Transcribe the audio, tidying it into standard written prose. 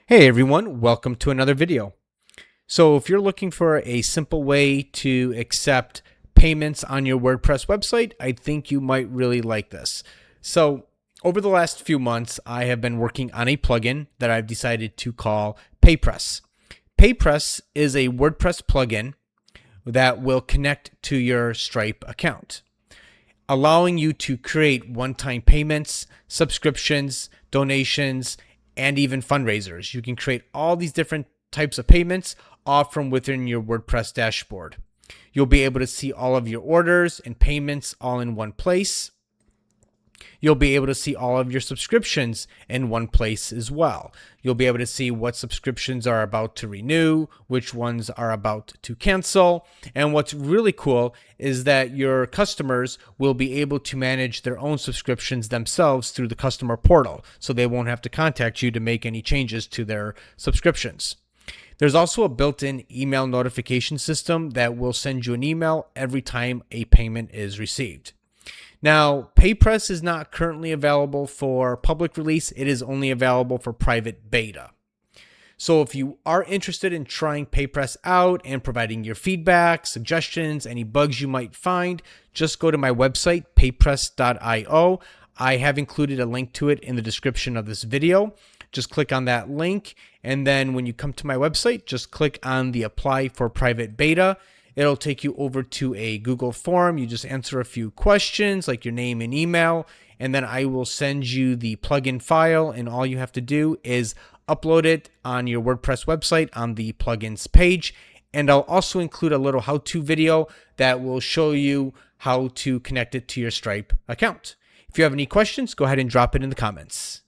Hey everyone, welcome to another video. So if you're looking for a simple way to accept payments on your WordPress website, I think you might really like this. So over the last few months, I have been working on a plugin that I've decided to call PayPress. PayPress is a WordPress plugin that will connect to your Stripe account, allowing you to create one-time payments, subscriptions, donations, and even fundraisers. You can create all these different types of payments all from within your WordPress dashboard. You'll be able to see all of your orders and payments all in one place. You'll be able to see all of your subscriptions in one place as well. You'll be able to see what subscriptions are about to renew, which ones are about to cancel. And what's really cool is that your customers will be able to manage their own subscriptions themselves through the customer portal, so they won't have to contact you to make any changes to their subscriptions. There's also a built-in email notification system that will send you an email every time a payment is received. Now, PayPress is not currently available for public release. It is only available for private beta. So if you are interested in trying PayPress out and providing your feedback, suggestions, any bugs you might find, just go to my website, paypress.io. I have included a link to it in the description of this video. Just click on that link, and then when you come to my website, just click on the Apply for Private Beta. It'll take you over to a Google form. You just answer a few questions like your name and email, and then I will send you the plugin file, and all you have to do is upload it on your WordPress website on the plugins page. And I'll also include a little how-to video that will show you how to connect it to your Stripe account. If you have any questions, go ahead and drop it in the comments.